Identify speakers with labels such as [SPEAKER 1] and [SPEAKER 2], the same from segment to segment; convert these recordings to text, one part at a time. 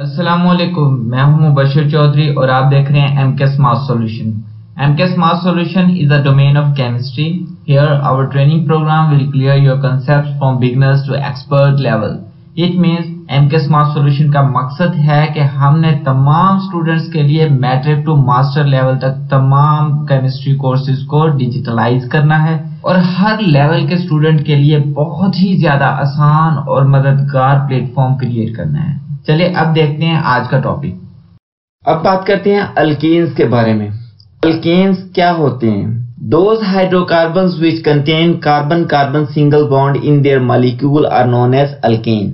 [SPEAKER 1] अस्सलामुअलैकुम, मैं हूं मुबशिर चौधरी और आप देख रहे हैं MK Smart Solution. MK Smart Solution is a domain of chemistry. Here our training program will clear your concepts from beginners to expert level. It means MK Smart Solution का मकसद है कि हमने तमाम स्टूडेंट्स के लिए मैट्रिक टू मास्टर लेवल तक तमाम केमिस्ट्री कोर्सेज को डिजिटलाइज करना है और हर लेवल के स्टूडेंट के लिए बहुत ही ज्यादा आसान और मददगार प्लेटफॉर्म क्रिएट करना है. चलिए अब देखते हैं आज का टॉपिक.
[SPEAKER 2] अब बात करते हैं अल्केन्स के बारे में. अल्केन्स क्या होते हैं? Those hydrocarbons which contain carbon-carbon single bond in their molecule are known as alkane.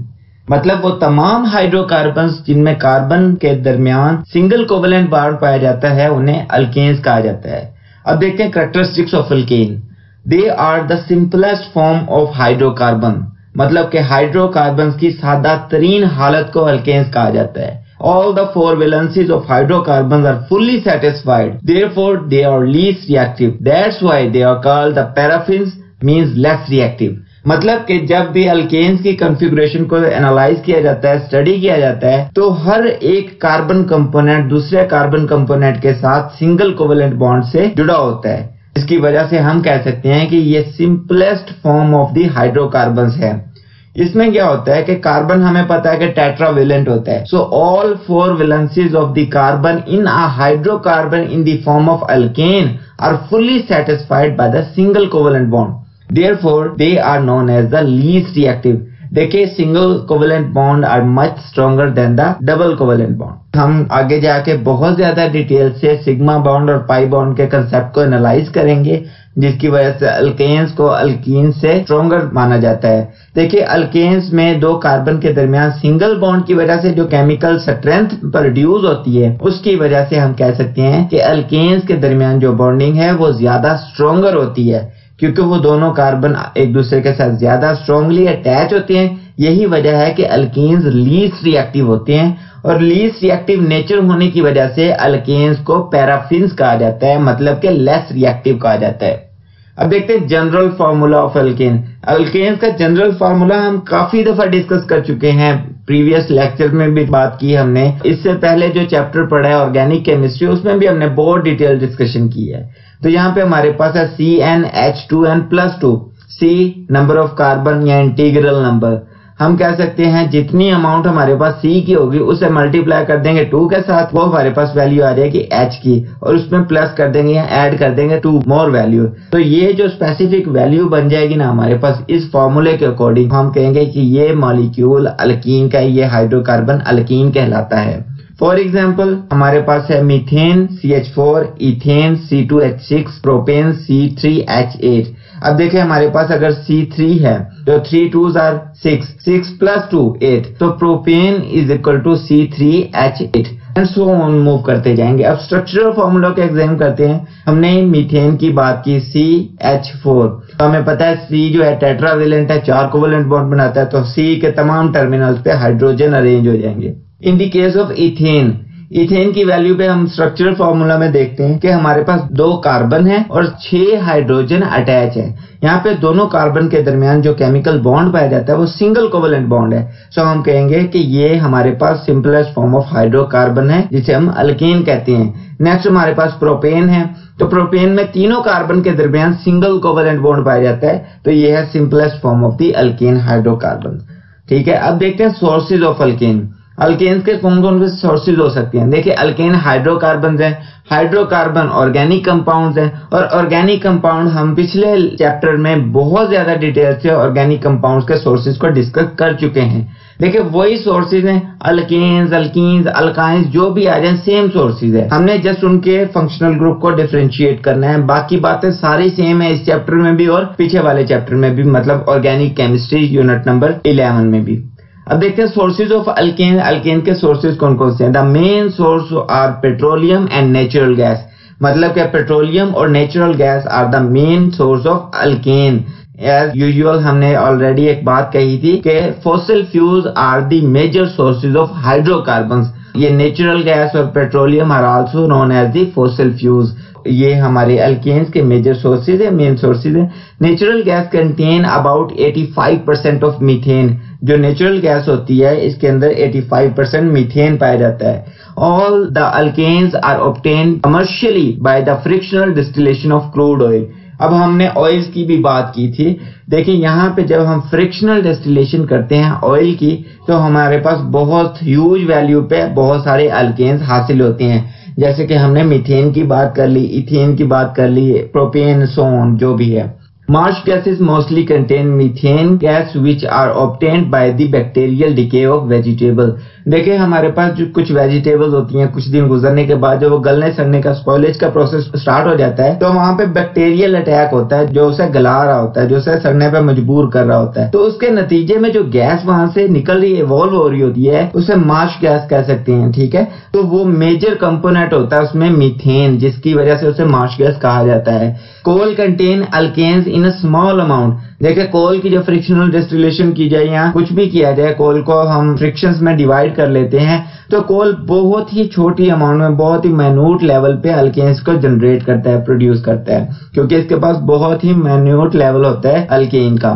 [SPEAKER 2] मतलब वो तमाम हाइड्रोकार्बन्स जिनमें कार्बन के दरमियान सिंगल कोवेलेंट बॉन्ड पाया जाता है उन्हें अल्केन्स कहा जाता है. अब देखते हैं characteristics of alkane. They are the simplest form of hydrocarbon. मतलब कि हाइड्रोकार्बन्स की सादा तरीन हालत को अल्केन्स कहा जाता है. All the four valencies of hydrocarbons are fully satisfied. Therefore, they are least reactive. That's why they are called the paraffins, means less reactive. मतलब कि जब भी अल्केन्स की कॉन्फ़िगरेशन को एनालाइज किया जाता है, स्टडी किया जाता है, तो हर एक कार्बन कंपोनेंट दूसरे कार्बन कंपोनेंट के साथ सिंगल कोवेलेंट बॉन्ड से जुड़ा होता है. इसकी वजह से हम कह सकते हैं कि ये simplest form of the hydrocarbons है. इसमें क्या होता है कि कार्बन हमें पता है कि टेट्रावेलेंट होता है. So all four valencies of the carbon in a hydrocarbon in the form of alkane are fully satisfied by the single covalent bond. Therefore they are known as the least reactive. देखिए, single covalent bond are much stronger than the double covalent bond. हम आगे जाके बहुत ज्यादा detail से sigma bond और pi bond के concept को एनालाइज करेंगे, जिसकी वजह से अल्केन्स को अल्कीन से स्ट्रॉन्गर माना जाता है. देखिए, अल्केन्स में दो कार्बन के दरमियान सिंगल बॉन्ड की वजह से जो केमिकल स्ट्रेंथ प्रोड्यूस होती है, उसकी वजह से हम कह सकते हैं कि अल्केन्स के दरमियान जो बॉन्डिंग है वो ज्यादा स्ट्रॉन्गर होती है, क्योंकि वो दोनों कार्बन एक दूसरे के साथ ज्यादा स्ट्रांगली अटैच होते हैं. यही वजह है कि अल्केन्स लीस्ट रिएक्टिव होते हैं और लीस्ट रिएक्टिव नेचर होने की वजह से अल्केन्स को पैराफिन्स कहा जाता है, मतलब कि लेस रिएक्टिव कहा जाता है. अब देखते हैं general formula of alkane. Alkanes का जनरल फार्मूला हम काफी दफा डिस्कस कर चुके हैं. प्रीवियस लेक्चर में भी बात की हमने. इससे पहले जो चैप्टर पढ़ा है ऑर्गेनिक केमिस्ट्री, उसमें भी हमने बहुत डिटेल डिस्कशन की है. तो यहाँ पे हमारे पास है CnH2n+2. C number of carbon या इंटीग्रल नंबर. हम कह सकते हैं जितनी अमाउंट हमारे पास C की होगी उसे मल्टीप्लाई कर देंगे 2 के साथ, वो हमारे पास वैल्यू आ जाएगी H की, और उसमें प्लस कर देंगे या ऐड कर देंगे 2 मोर वैल्यू. तो ये जो स्पेसिफिक वैल्यू बन जाएगी ना हमारे पास, इस फॉर्मूले के अकॉर्डिंग हम कहेंगे कि ये मॉलिक्यूल अल्कीन का, ये हाइड्रोकार्बन अल्कीन कहलाता है. फॉर एग्जाम्पल हमारे पास है methane CH4, ethane C2H6, propane C3H8. अब देखिए, हमारे पास अगर C3 है तो 3 2s are 6, 6 + 2 8, तो propane is equal to C3H8 and so on move करते जाएंगे. अब स्ट्रक्चरल फॉर्मूला को एग्जामिन करते हैं. हमने मीथेन की बात की CH4, तो हमें पता है C जो है टेट्रावेलेंट है, 4 कोवेलेंट बॉन्ड बनाता है, तो C के तमाम टर्मिनल्स पे हाइड्रोजन अरेंज हो जाएंगे. इन the case of ethane, ethane की वैल्यू पे हम स्ट्रक्चरल फॉर्मूला में देखते हैं कि हमारे पास 2 कार्बन है और 6 हाइड्रोजन अटैच है. यहाँ पे दोनों कार्बन के दरमियान जो केमिकल बॉन्ड पाया जाता है वो सिंगल कोवेलेंट बॉन्ड है. सो हम कहेंगे कि ये हमारे पास सिंपलेस्ट फॉर्म ऑफ हाइड्रोकार्बन है, जिसे हम अल्केन कहते हैं. नेक्स्ट हमारे पास प्रोपेन है. तो प्रोपेन में तीनों कार्बन के दरमियान सिंगल कोवेलेंट बॉन्ड पाया जाता है, तो ये है simplest form of the alkane hydrocarbon. ठीक है, अब देखते हैं सोर्सेज ऑफ अल्केन. अल्केन्स के कौन कौन से सोर्सेज हो सकते हैं? देखिए, अल्केन हाइड्रोकार्बन है, हाइड्रोकार्बन ऑर्गेनिक कंपाउंड्स हैं, और ऑर्गेनिक कंपाउंड हम पिछले चैप्टर में बहुत ज्यादा डिटेल से ऑर्गेनिक कंपाउंड्स के सोर्सेज को डिस्कस कर चुके हैं. देखिए, वही सोर्सेज हैं, अल्केन्स, अल्कीन्स, अल्काइंस, जो भी आ जाए सेम सोर्सेज है. हमने जस्ट उनके फंक्शनल ग्रुप को डिफरेंशिएट करना है. बाकी बातें सारी सेम है इस चैप्टर में भी और पीछे वाले चैप्टर में भी, मतलब ऑर्गेनिक केमिस्ट्री यूनिट नंबर 11 में भी. अब देखते हैं सोर्सेज ऑफ अल्केन. अल्केन के सोर्सेज कौन कौन से हैं? The main source are petroleum and natural gas. मतलब कि पेट्रोलियम और natural gas are the main source of alkane. As usual हमने ऑलरेडी एक बात कही थी कि fossil fuels are the major sources of hydrocarbons. ये नेचुरल गैस और petroleum are also known as the fossil fuels. ये हमारे अल्केन्स के मेजर सोर्सेज है, मेन सोर्सेज है. Natural gas contain about 85% of methane. जो नेचुरल गैस होती है, इसके अंदर 85% मीथेन पाया जाता है। All the alkanes are obtained commercially by the fractional distillation of crude oil. अब हमने ऑयल्स की भी बात की थी। देखिए यहाँ पे जब हम फ्रिक्शनल डिस्टिलेशन करते हैं ऑयल की, तो हमारे पास बहुत ह्यूज वैल्यू पे बहुत सारे अल्केन्स हासिल होते हैं। जैसे कि हमने मीथेन की बात कर ली, इथेन की बात कर ली, प्रोपेन, सो ऑन, जो भी है। Marsh gases mostly contain methane gas which are obtained by the bacterial decay of vegetable। देखिए हमारे पास जो कुछ वेजिटेबल्स होती हैं, कुछ दिन गुजरने के बाद जब वो गलने सड़ने का स्पॉइलेज का प्रोसेस स्टार्ट हो जाता है, तो वहां पे बैक्टीरियल अटैक होता है जो उसे गला रहा होता है, जो उसे सड़ने पे मजबूर कर रहा होता है। तो उसके नतीजे में जो गैस वहां से निकल रही है, इवॉल्व हो रही होती है, उसे मार्श गैस कह सकते हैं। ठीक है, तो वो मेजर कंपोनेंट होता है उसमें मीथेन, जिसकी वजह से उसे मार्श गैस कहा जाता है। Coal contain alkanes in a small amount. देखिए कोल की जो फ्रिक्शनल डिस्टिलेशन की जाए या कुछ भी किया जाए, कोल को हम फ्रिक्शंस में डिवाइड कर लेते हैं, तो कोल बहुत ही छोटी अमाउंट में, बहुत ही माइन्यूट लेवल पे अल्केन्स को जनरेट करता है, प्रोड्यूस करता है, क्योंकि इसके पास बहुत ही माइन्यूट लेवल होता है अल्केन का।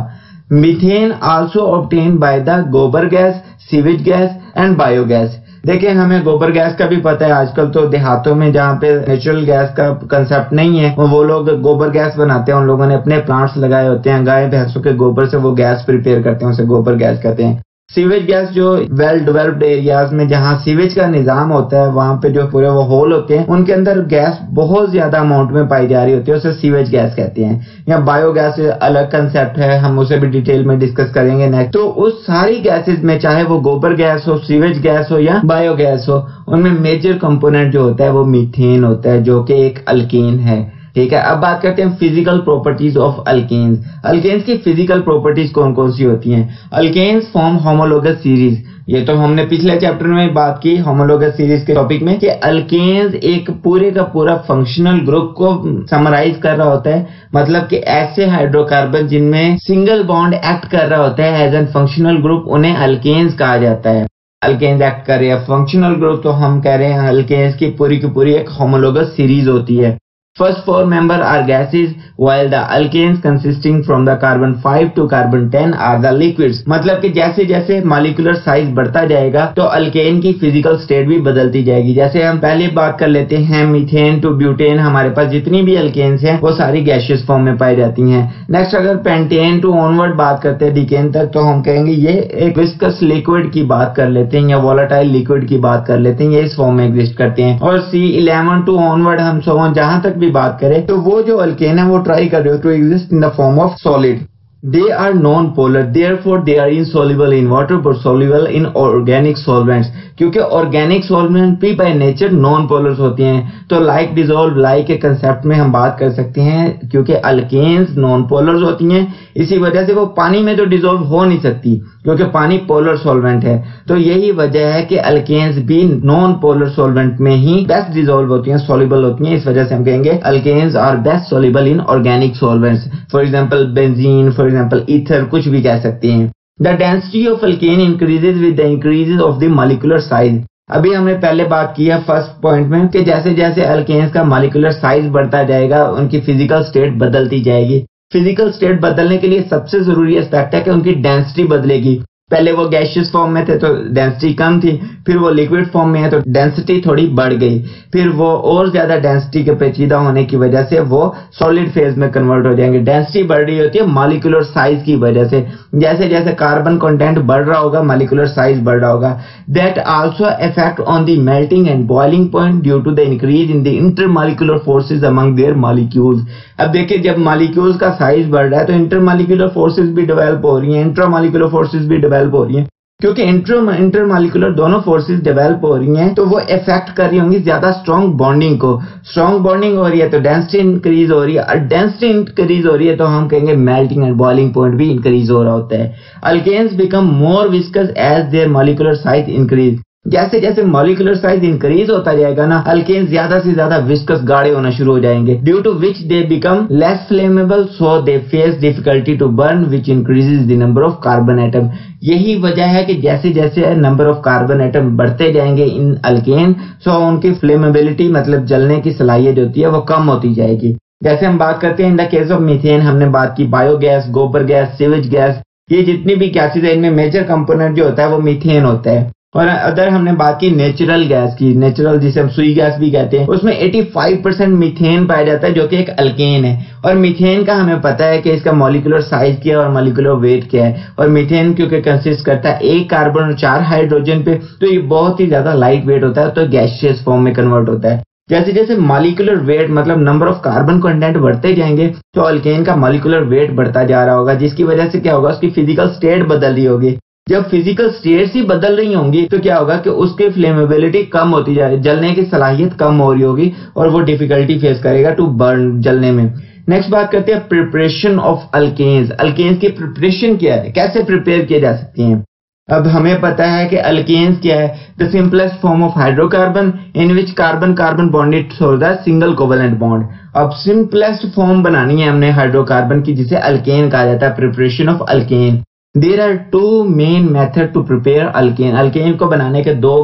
[SPEAKER 2] Methane also obtain by the gobar gas, sewage gas and biogas. देखिए हमें गोबर गैस का भी पता है, आजकल तो देहातों में जहाँ पे नेचुरल गैस का कंसेप्ट नहीं है, वो लोग गोबर गैस बनाते हैं। उन लोगों ने अपने प्लांट्स लगाए होते हैं, गाय भैंसों के गोबर से वो गैस प्रिपेयर करते हैं, उसे गोबर गैस कहते हैं। सीवेज गैस जो वेल डेवलप्ड एरियाज में जहाँ सीवेज का निजाम होता है, वहां पे जो पूरे वो होल होते हैं, उनके अंदर गैस बहुत ज्यादा अमाउंट में पाई जा रही होती है, उसे सीवेज गैस कहते हैं। या बायोगैस अलग कंसेप्ट है, हम उसे भी डिटेल में डिस्कस करेंगे नेक्स्ट। तो उस सारी गैसेज में, चाहे वो गोबर गैस हो, सीवेज गैस हो या बायोगैस हो, उनमें मेजर कंपोनेंट जो होता है वो मीथेन होता है, जो कि एक अल्केन है। ठीक है, अब बात करते हैं physical properties of alkanes. Alkanes की फिजिकल प्रॉपर्टीज कौन कौन सी होती हैं? Alkanes form homologous series. ये तो हमने पिछले चैप्टर में बात की होमोलोगस सीरीज के टॉपिक में, कि अल्केन्स एक पूरे का पूरा फंक्शनल ग्रुप को समराइज कर रहा होता है। मतलब कि ऐसे हाइड्रोकार्बन जिनमें सिंगल बॉन्ड एक्ट कर रहा होता है एज एन फंक्शनल ग्रुप, उन्हें अल्केन्स कहा जाता है। अल्केन्स एक्ट कर रहे हैं फंक्शनल ग्रुप, तो हम कह रहे हैं अल्केन्स की पूरी एक होमोलोगस सीरीज होती है। First four member are gases, while the alkanes consisting from the carbon 5 to carbon 10 are the liquids। मतलब कि जैसे जैसे मॉलिक्यूलर साइज बढ़ता जाएगा, तो अल्केन की फिजिकल स्टेट भी बदलती जाएगी। जैसे हम पहले बात कर लेते हैं मीथेन टू ब्यूटेन, हमारे पास जितनी भी अल्केन्स हैं वो सारी गैसियस फॉर्म में पाई जाती हैं। नेक्स्ट अगर पेंटेन टू ऑनवर्ड बात करते हैं डिकेन तक, तो हम कहेंगे ये एक विस्कस लिक्विड की बात कर लेते हैं या वोलेटाइल लिक्विड की बात कर लेते हैं, ये इस फॉर्म में एग्जिस्ट करते हैं। और C11 टू ऑनवर्ड हम जहां तक भी बात करें, तो वो जो अल्केन है वो ट्राई कर रहे हो to exist in the form of solid. They are non-polar, therefore they are insoluble in water but soluble in organic solvents। क्योंकि ऑर्गेनिक सॉल्वेंट भी बाय नेचर नॉन पोलर होती हैं, तो लाइक डिसॉल्व लाइक के concept में हम बात कर सकते हैं। क्योंकि अल्केन्स नॉन पोलर होती हैं, इसी वजह से वो पानी में तो डिसॉल्व हो नहीं सकती, क्योंकि पानी पोलर सॉल्वेंट है। तो यही वजह है कि अल्केन्स भी नॉन पोलर सॉल्वेंट में ही बेस्ट डिसॉल्व होती हैं, सॉल्युबल होती हैं। इस वजह से हम कहेंगे alkanes are best soluble in organic solvents. For example benzene, for example ether, कुछ भी कह सकते हैं। The density of alkane increases with the increases of the molecular size। अभी हमने पहले बात की है फर्स्ट पॉइंट में कि जैसे जैसे अल्केन्स का मॉलिक्यूलर साइज बढ़ता जाएगा, उनकी फिजिकल स्टेट बदलती जाएगी। फिजिकल स्टेट बदलने के लिए सबसे जरूरी एस्पेक्ट है कि उनकी डेंसिटी बदलेगी। पहले वो गैसियस फॉर्म में थे तो डेंसिटी कम थी, फिर वो लिक्विड फॉर्म में है तो डेंसिटी थोड़ी बढ़ गई, फिर वो और ज्यादा डेंसिटी के पेचीदा होने की वजह से वो सॉलिड फेज में कन्वर्ट हो जाएंगे। डेंसिटी बढ़ रही होती है मॉलिक्यूलर साइज की वजह से। जैसे जैसे कार्बन कंटेंट बढ़ रहा होगा, मॉलिक्यूलर साइज बढ़ रहा होगा। That also affect on the melting and boiling point due to the increase in the intermolecular forces among their molecules. अब देखिए जब मॉलिक्यूल्स का साइज बढ़ रहा है तो इंटरमॉलिक्यूलर फोर्सेज भी डेवलप हो रही हैं, इंट्रामॉलिक्यूलर फोर्सेज भी डेवलप हो रही हैं। क्योंकि इंटरमॉलिक्यूलर दोनों फोर्सेस डेवलप हो रही हैं, तो वो इफेक्ट कर रही होंगी ज्यादा स्ट्रॉन्ग बॉन्डिंग को। स्ट्रॉन्ग बॉन्डिंग हो रही है तो डेंसिटी इंक्रीज हो रही है, और डेंसिटी इंक्रीज हो रही है तो हम कहेंगे मेल्टिंग एंड बॉइलिंग पॉइंट भी इंक्रीज हो रहा होता है। Alkanes become more viscous as their molecular size increase. जैसे जैसे मॉलिक्यूलर साइज इंक्रीज होता जाएगा ना, अल्केन्स ज्यादा से ज्यादा विस्कस गाढ़े होना शुरू हो जाएंगे, due to which they become less flammable, so they face difficulty to burn which increases the number of carbon atom. यही वजह है कि जैसे जैसे नंबर ऑफ कार्बन एटम बढ़ते जाएंगे इन अल्केन, सो उनकी फ्लेमेबिलिटी मतलब जलने की सलाहियत होती है वो कम होती जाएगी। जैसे हम बात करते हैं in the case of methane, हमने बात की बायोगैस, गोबर गैस, सीवेज गैस, ये जितनी भी गैसेज है इनमें मेजर कंपोनेंट जो होता है वो मीथेन होता है। और अगर हमने बात की नेचुरल गैस की, नेचुरल जिसे हम सुई गैस भी कहते हैं, उसमें 85% मीथेन पाया जाता है जो कि एक अल्केन है। और मीथेन का हमें पता है कि इसका मॉलिक्यूलर साइज क्या है और मॉलिक्यूलर वेट क्या है। और मीथेन क्योंकि कंसिस्ट करता है 1 कार्बन और 4 हाइड्रोजन पे, तो ये बहुत ही ज्यादा लाइट वेट होता है, तो गैसियस फॉर्म में कन्वर्ट होता है। जैसे जैसे मॉलिक्यूलर वेट मतलब नंबर ऑफ कार्बन कंटेंट बढ़ते जाएंगे तो अल्केन का मॉलिक्यूलर वेट बढ़ता जा रहा होगा, जिसकी वजह से क्या होगा, उसकी फिजिकल स्टेट बदल रही होगी। जब फिजिकल स्टेट्स ही बदल रही होंगी तो क्या होगा कि उसकी फ्लेमेबिलिटी कम होती जाएगी, जलने की सलाहियत कम हो रही होगी और वो डिफिकल्टी फेस करेगा टू बर्न, जलने में। नेक्स्ट बात करते हैं प्रिपरेशन ऑफ अल्केन्स। अल्केन्स की प्रिपरेशन क्या है, कैसे प्रिपेयर किए जा सकती हैं। अब हमें पता है कि अल्केन्स क्या है, the simplest form of hydrocarbon in which carbon carbon bonded through the single covalent bond. अब सिंपलेस्ट फॉर्म बनानी है हमने हाइड्रोकार्बन की, जिसे अल्केन कहा जाता है, preparation of alkane. There are two main method to prepare alkane. Alkane को बनाने के दो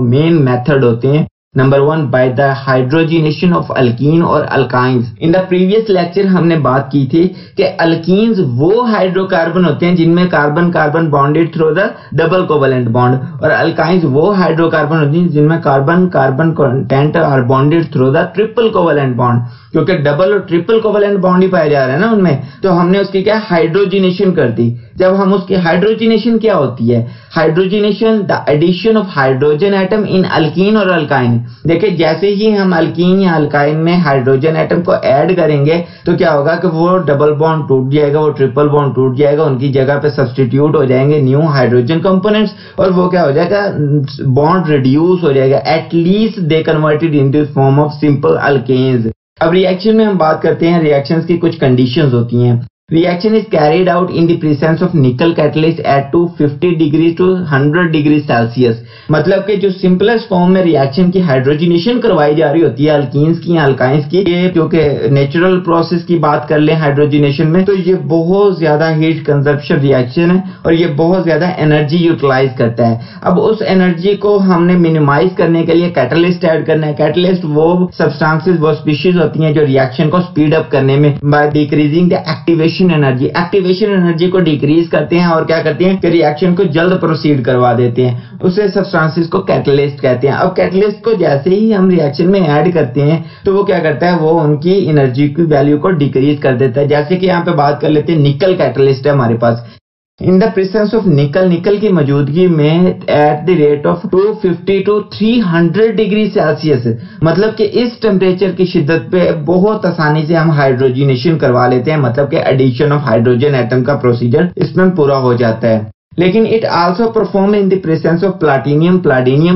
[SPEAKER 2] मेन मेथड होते हैं। Number 1 by the hydrogenation of alkene और alkynes. In the previous lecture हमने बात की थी कि अल्कीन्स वो हाइड्रोकार्बन होते हैं जिनमें carbon carbon bonded through the double covalent bond, और अल्काइंस वो हाइड्रोकार्बन होते हैं जिनमें carbon carbon content are bonded through the triple covalent bond. क्योंकि डबल और ट्रिपल कोवेलेंट बॉन्ड ही पाए जा रहे हैं ना उनमें, तो हमने उसकी क्या हाइड्रोजिनेशन कर दी। जब हम उसकी हाइड्रोजिनेशन क्या होती है, hydrogenation the addition of hydrogen atom in alkene और अल्काइन। देखिए जैसे ही हम अल्कीन या अल्काइन में हाइड्रोजन एटम को ऐड करेंगे तो क्या होगा कि वो डबल बॉन्ड टूट जाएगा, वो ट्रिपल बॉन्ड टूट जाएगा, उनकी जगह पे सब्स्टिट्यूट हो जाएंगे न्यू हाइड्रोजन कंपोनेंट्स, और वो क्या हो जाएगा, बॉन्ड रिड्यूस हो जाएगा। At least they converted into form of simple alkanes. अब रिएक्शन में हम बात करते हैं, रिएक्शंस की कुछ कंडीशंस होती हैं। Reaction is carried out in the presence of nickel catalyst at 250 degree to 100 degree Celsius. मतलब कि जो सिंपलेस्ट फॉर्म में रिएक्शन की हाइड्रोजिनेशन करवाई जा रही होती है अल्कीन्स की या अल्काइंस की, ये क्योंकि नेचुरल प्रोसेस की बात कर लें हाइड्रोजिनेशन में, तो ये बहुत ज्यादा हीट कंजप्शन रिएक्शन है और ये बहुत ज्यादा एनर्जी यूटिलाइज करता है। अब उस एनर्जी को हमने मिनिमाइज करने के लिए कैटलिस्ट ऐड करना है। कैटलिस्ट वो सब्सटेंसेस, वो स्पीशीज होती हैं जो रिएक्शन को स्पीड अप करने में by decreasing the activation energy को डिक्रीज करते हैं और क्या करते हैं कि रिएक्शन को जल्द प्रोसीड करवा देते हैं। उसे सब्सटेंसेस को कैटलिस्ट कहते हैं। अब कैटलिस्ट को जैसे ही हम रिएक्शन में ऐड करते हैं तो वो क्या करता है, वो उनकी एनर्जी की वैल्यू को डिक्रीज कर देता है। जैसे कि यहाँ पे बात कर लेते हैं, निकल कैटलिस्ट है हमारे पास। In the presence of nickel की मौजूदगी में at the rate of 250 to 300 degree Celsius, मतलब कि इस टेम्परेचर की शिद्दत पे बहुत आसानी से हम हाइड्रोजिनेशन करवा लेते हैं, मतलब कि एडिशन ऑफ हाइड्रोजन एटम का प्रोसीजर इसमें पूरा हो जाता है। लेकिन it also perform in the presence of platinum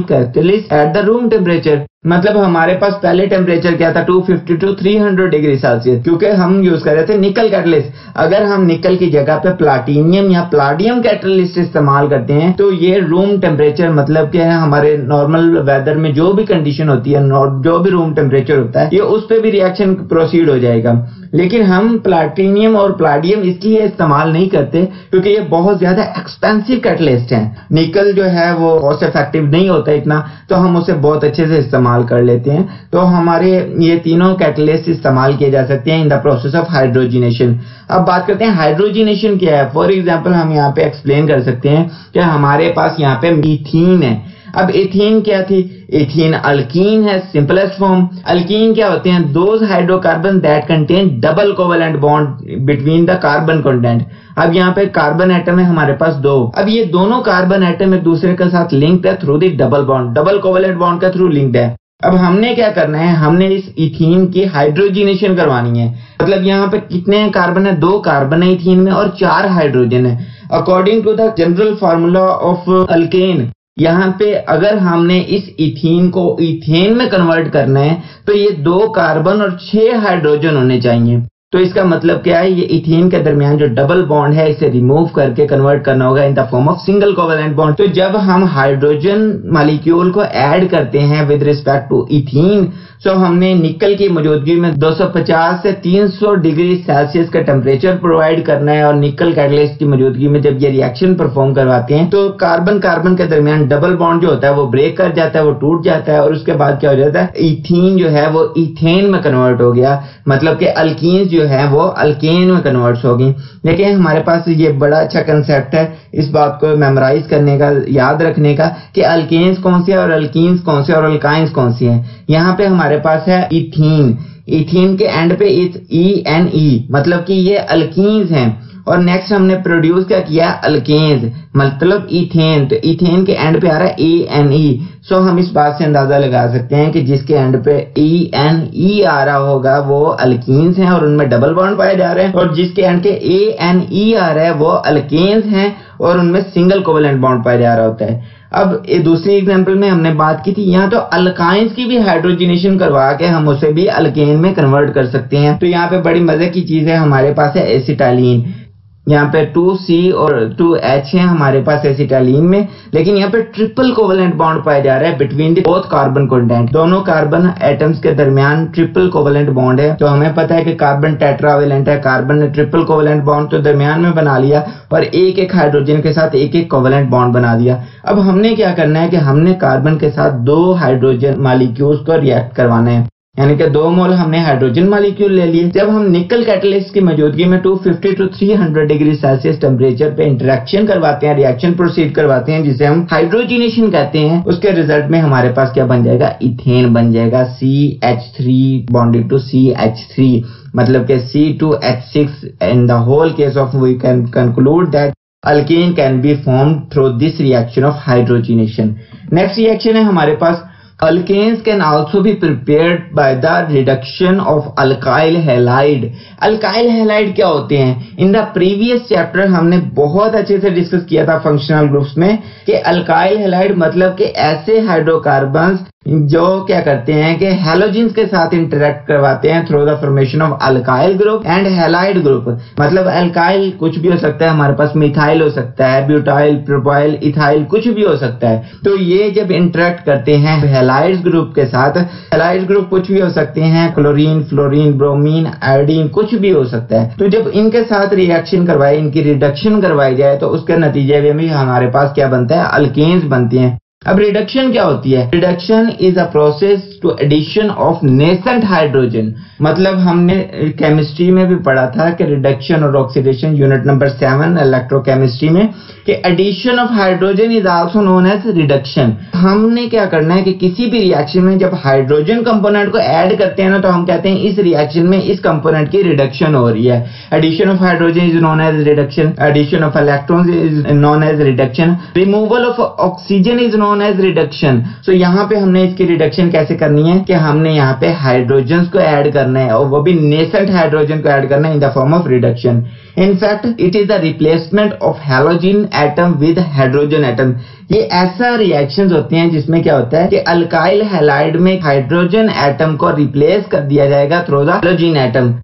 [SPEAKER 2] catalyst at the room temperature. मतलब हमारे पास पहले टेम्परेचर क्या था, 250 to 300 डिग्री सेल्सियस, क्योंकि हम यूज कर रहे थे निकल कैटलिस्ट। अगर हम निकल की जगह पे प्लैटिनियम या प्लाडियम कैटलिस्ट इस्तेमाल करते हैं तो ये रूम टेम्परेचर, मतलब कि हमारे नॉर्मल वेदर में जो भी कंडीशन होती है, जो भी रूम टेम्परेचर होता है, ये उस पे भी रिएक्शन प्रोसीड हो जाएगा। लेकिन हम प्लैटिनियम और प्लाडियम इसलिए इस्तेमाल नहीं करते क्योंकि ये बहुत ज्यादा एक्सपेंसिव कैटलिस्ट हैं। निकल जो है वो कॉस्ट इफेक्टिव नहीं होता इतना, तो हम उसे बहुत अच्छे से इस्तेमाल कर लेते हैं। तो हमारे ये तीनों कैटलिस्ट इस्तेमाल किए जा सकते हैं in the process of hydrogenation. अब बात करते हैं हाइड्रोजिनेशन क्या है। फॉर एग्जांपल हम यहाँ पे एक्सप्लेन कर सकते हैं कि हमारे पास यहाँ पे मीथेन है। अब एथीन क्या थी, एथीन अल्कीन है, सिंपलेस्ट फॉर्म। अल्कीन क्या होते हैं, those hydrocarbon that contain double covalent bond between the carbon content. अब यहाँ पे कार्बन एटम है हमारे पास 2। अब ये दोनों कार्बन एटम एक दूसरे के साथ लिंक्ड है through the double bond, double covalent bond के थ्रू लिंक्ड है। अब हमने क्या करना है, हमने इस इथीन की हाइड्रोजिनेशन करवानी है। मतलब यहाँ पे कितने कार्बन है, 2 कार्बन है इथीन में और 4 हाइड्रोजन है। According to the general formula of alkane, यहाँ पे अगर हमने इस इथीन को इथेन में कन्वर्ट करना है तो ये 2 कार्बन और 6 हाइड्रोजन होने चाहिए। तो इसका मतलब क्या है, ये इथेन के दरमियान जो डबल बॉन्ड है इसे रिमूव करके कन्वर्ट करना होगा इन the form of single covalent bond. तो जब हम हाइड्रोजन मॉलिक्यूल को ऐड करते हैं विद रिस्पेक्ट टू इथीन, तो हमने निकल की मौजूदगी में 250 से 300 डिग्री सेल्सियस का टेम्परेचर प्रोवाइड करना है। और निकल कैटलिस्ट की मौजूदगी में जब ये रिएक्शन परफॉर्म करवाते हैं तो कार्बन कार्बन के दरमियान डबल बॉन्ड जो होता है वो ब्रेक कर जाता है, वो टूट जाता है और उसके बाद क्या हो जाता है, इथीन जो है वो इथेन में कन्वर्ट हो गया। मतलब कि अल्कीन्स जो जो है वो अल्केन में कन्वर्ट होगी। देखिए हमारे पास ये बड़ा अच्छा कंसेप्ट है इस बात को मेमोराइज करने का, याद रखने का कि अल्केन्स कौन सी है और अल्कीन्स कौन सी और अल्काइंस कौन सी हैं। यहाँ पे हमारे पास है इथीन, इथीन के एंड पे ENE, मतलब कि ये अल्कीन्स हैं। और नेक्स्ट हमने प्रोड्यूस क्या किया, अल्केन्स, मतलब इथेन, तो इथेन के एंड पे आ रहा है ANE। सो हम इस बात से अंदाजा लगा सकते हैं कि जिसके एंड पे ENE आ रहा होगा वो अल्कीन्स हैं और उनमें डबल बॉन्ड पाए जा रहे हैं, और जिसके एंड के ANE आ रहा है वो अल्केन्स हैं और उनमें सिंगल कोवेलेंट बॉन्ड पाया जा रहा होता है। अब ये दूसरी एग्जांपल में हमने बात की थी, यहाँ तो अल्काइंस की भी हाइड्रोजनेशन करवा के हम उसे भी अल्केन में कन्वर्ट कर सकते हैं। तो यहाँ पे बड़ी मजे की चीज है, हमारे पास है एसिटालीन, यहाँ पे 2C और 2H है हमारे पास एसिटालीन में, लेकिन यहाँ पे ट्रिपल कोवेलेंट बॉन्ड पाया जा रहा है between the both carbon content, दोनों कार्बन एटम्स के दरमियान ट्रिपल कोवेलेंट बॉन्ड है। तो हमें पता है कि कार्बन टेट्रावेलेंट है, कार्बन ने ट्रिपल कोवेलेंट बॉन्ड तो दरमियान में बना लिया और एक एक हाइड्रोजन के साथ एक एक कोवेलेंट बॉन्ड बना दिया। अब हमने क्या करना है कि हमने कार्बन के साथ 2 हाइड्रोजन मॉलिक्यूल्स को रिएक्ट करवाना है, यानी कि 2 मोल हमने हाइड्रोजन मॉलिक्यूल ले लिए। जब हम निकल कैटलिस्ट की मौजूदगी में 250 to 300 डिग्री सेल्सियस टेम्परेचर पे इंटरेक्शन करवाते हैं, रिएक्शन प्रोसीड करवाते हैं जिसे हम हाइड्रोजनेशन कहते हैं, उसके रिजल्ट में हमारे पास क्या बन जाएगा, इथेन बन जाएगा, CH3 बॉन्डेड टू CH3, मतलब कि C2H6। In the whole case of we can conclude that alkane can be formed through this reaction of hydrogenation. Next reaction है हमारे पास, alkanes can also be prepared by the reduction of alkyl halide। alkyl halide क्या होते हैं? In the previous chapter हमने बहुत अच्छे से discuss किया था फंक्शनल ग्रुप्स में कि alkyl halide मतलब कि ऐसे हाइड्रोकार्बन्स जो क्या करते हैं कि हैलोजेंस के साथ इंटरेक्ट करवाते हैं through the formation of alkyl group and halide group. मतलब अल्काइल कुछ भी हो सकता है, हमारे पास मिथाइल हो सकता है, ब्यूटाइल, प्रोपाइल, इथाइल, कुछ भी हो सकता है। तो ये जब इंटरेक्ट करते हैं हैलाइड ग्रुप के साथ, हैलाइड ग्रुप कुछ भी हो सकते हैं, क्लोरीन, फ्लोरीन, ब्रोमीन, आयोडीन, कुछ भी हो सकता है। तो जब इनके साथ रिएक्शन करवाए, इनकी रिडक्शन करवाई जाए तो उसके नतीजे में भी हमारे पास क्या बनता है, अल्केन्स बनते हैं। अब रिडक्शन क्या होती है? Reduction is a process to addition of nascent hydrogen. मतलब हमने केमिस्ट्री में भी पढ़ा था कि रिडक्शन और ऑक्सीडेशन, यूनिट नंबर 7 इलेक्ट्रोकेमिस्ट्री में, कि addition of hydrogen is also known as reduction. हमने क्या करना है कि किसी भी रिएक्शन में जब हाइड्रोजन कंपोनेंट को ऐड करते हैं ना, तो हम कहते हैं इस रिएक्शन में इस कंपोनेंट की रिडक्शन हो रही है। Addition of hydrogen is known as reduction, addition of electrons is known as reduction, removal of oxygen is known as reduction. So यहाँ पे हमने इसकी रिडक्शन कैसे करनी है कि हमने यहाँ पे हाइड्रोजन को ऐड करना है और वो भी नेसेंट हाइड्रोजन को ऐड करना है इन the form of reduction. In fact, it is the replacement of halogen atom with hydrogen atom। ये ऐसा रिएक्शंस होते हैं जिसमें क्या होता है कि अल्काइल हैलाइड में हाइड्रोजन एटम को रिप्लेस कर दिया जाएगा थ्रू द हैलोजन एटम।